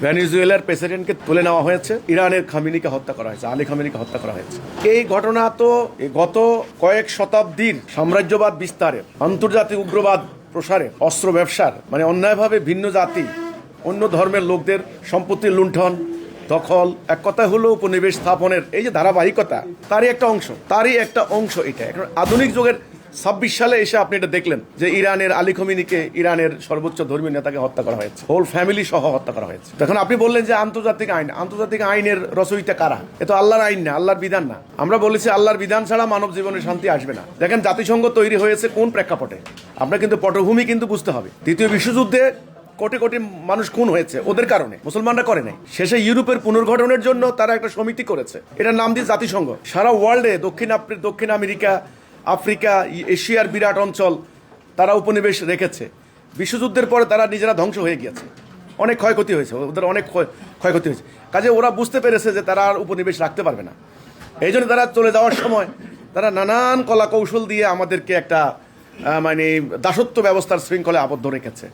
ভেনেজুয়েলার প্রেসিডেন্টকে তুলে নেওয়া হয়েছে, ইরানের খামেনিকে হত্যা করা হয়েছে, আলী খামেনিকে হত্যা করা হয়েছে। এই ঘটনা তো গত কয়েক শতাব্দীর সাম্রাজ্যবাদ বিস্তারের, আন্তর্জাতিক উগ্রবাদ প্রসারে, অস্ত্র ব্যবসার, মানে অন্যায়ভাবে ভিন্ন জাতি অন্য ধর্মের লোকদের সম্পত্তি লুণ্ঠন, দখল, এক কথা হলো উপনিবেশ স্থাপনের এই যে ধারাবাহিকতা, তারই একটা অংশ এটা। এখন আধুনিক যুগের 26 সালে এসে আপনি এটা দেখলেন যে ইরানের আলী খামেনিকে, ইরানের সর্বোচ্চ ধর্মীয় নেতাকে হত্যা করা হয়েছে, হোল ফ্যামিলি সহ হত্যা করা হয়েছে। তখন আপনি বললেন যে আন্তর্জাতিক আইনের রচয়িতা কারা? এ তো আল্লাহর আইন না, আল্লাহর বিধান না। আমরা বলেছি আল্লাহর বিধান ছাড়া মানব জীবনে শান্তি আসবে না। দেখেন জাতিসংঘ তৈরি হয়েছে কোন প্রেক্ষাপটে, আমরা কিন্তু পটভূমি কিন্তু বুঝতে হবে। দ্বিতীয় বিশ্বযুদ্ধে কোটি কোটি মানুষ খুন হয়েছে ওদের কারণে, মুসলমানরা করে নাই। শেষে ইউরোপের পুনর্গঠনের জন্য তারা একটা সমিতি করেছে, এটার নাম দিয়ে জাতিসংঘ। সারা ওয়ার্ল্ডে দক্ষিণ আমেরিকা, আফ্রিকা, এশিয়ার বিরাট অঞ্চল তারা উপনিবেশ রেখেছে। বিশ্বযুদ্ধের পরে তারা নিজেরা ধ্বংস হয়ে গিয়েছে, অনেক ক্ষয়ক্ষতি হয়েছে, ওদের অনেক ক্ষয়ক্ষতি হয়েছে। কাজে ওরা বুঝতে পেরেছে যে তারা আর উপনিবেশ রাখতে পারবে না। এই জন্য তারা চলে যাওয়ার সময় তারা নানান কলা কৌশল দিয়ে আমাদেরকে একটা মানে দাসত্ব ব্যবস্থার শৃঙ্খলে আবদ্ধ রেখেছে।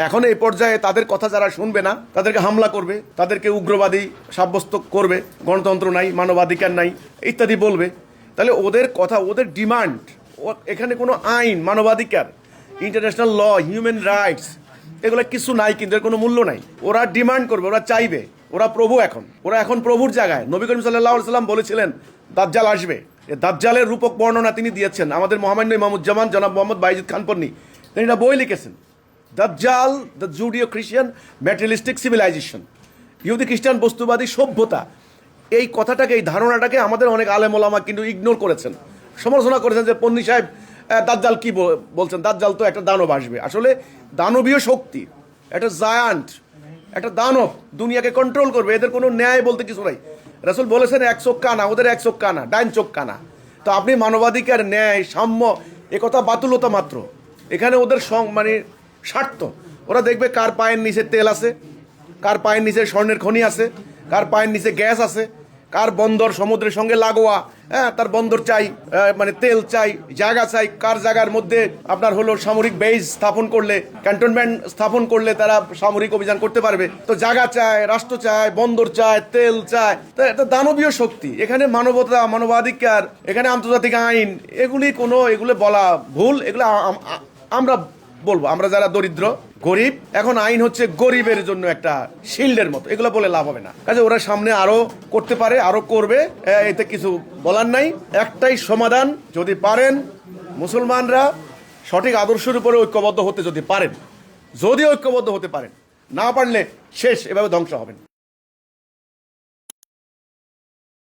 এখন এই পর্যায়ে তাদের কথা যারা শুনবে না, তাদেরকে হামলা করবে, তাদেরকে উগ্রবাদী সাব্যস্ত করবে, গণতন্ত্র নাই, মানবাধিকার নাই ইত্যাদি বলবে। তাহলে ওদের কথা, ওদের ডিমান্ড, এখানে কোনো আইন, মানবাধিকার, ইন্টারন্যাশনাল ল, হিউম্যান রাইটস এগুলো কিছু নাই, কিন্তু এর কোনো মূল্য নাই। ওরা ডিমান্ড করবে, ওরা চাইবে, ওরা প্রভু। ওরা এখন প্রভুর জায়গায়। নবী করিম সাল্লাল্লাহু আলাইহি ওয়াসাল্লাম বলেছিলেন দাজ্জাল আসবে। দাজ্জালের রূপক বর্ণনা তিনি দিয়েছেন। আমাদের মহামান্য ইমামুজ্জামান জনাব মোহাম্মদ বাইজিদ খান পন্নী তিনি একটা বই লিখেছেন, দাজ্জাল দ্য জুডিও খ্রিস্টান ম্যাটেরিয়ালিস্টিক সিভিলাইজেশন, ইহুদি খ্রিস্টান বস্তুবাদী সভ্যতা। এই কথাটাকে, এই ধারণাটাকে আমাদের অনেক আলেম ওলামা কিন্তু ইগনোর করেছেন, সমালোচনা করেছেন যে পন্নী সাহেব দাজ্জাল কি বলছেন, দাজ্জাল তো একটা দানব আসবে। আসলে দানবীয় শক্তি, একটা জায়ান্ট, একটা দানব দুনিয়াকে কন্ট্রোল করবে, এদের কোনো ন্যায় বলতে কিছু নাই। রাসূল বলেছেন এক চোখ কানা, ওদের এক চোখ কানা, ডাইন চোখ কানা। তো আপনি মানবাধিকার, ন্যায়, সাম্য একথা বাতুলতা মাত্র। এখানে ওদের মানে স্বার্থ। ওরা দেখবে কার পায়ের নিচে তেল আছে, কার পায়ের নিচে স্বর্ণের খনি আছে, কার পায়ের নিচে গ্যাস আছে, কার বন্দর সমুদ্রের সঙ্গে লাগোয়া, হ্যাঁ তার বন্দর চাই, মানে তেল চাই, জায়গা চাই, কার জায়গার মধ্যে আপনার হলো সামরিক বেস স্থাপন করলে, ক্যান্টনমেন্ট স্থাপন করলে তারা সামরিক অভিযান করতে পারবে। তো জায়গা চায়, রাষ্ট্র চায়, বন্দর চায়, তেল চায়। তো এটা দানবীয় শক্তি। এখানে মানবতা, মানবাধিকার, এখানে আন্তর্জাতিক আইন, এগুলো বলা ভুল। এগুলো আমরা বলবো, আমরা যারা দরিদ্র গরিব, এখন আইন হচ্ছে গরিবের জন্য একটা শিল্ডের মতো, এগুলো বলে লাভ হবে না। কাজে ওরা সামনে আরো করতে পারে, আরো করবে, এতে কিছু বলার নাই। একটাই সমাধান, যদি পারেন মুসলমানরা সঠিক আদর্শের উপরে ঐক্যবদ্ধ হতে যদি পারেন, না পারলে শেষ, এভাবে ধ্বংস হবেন।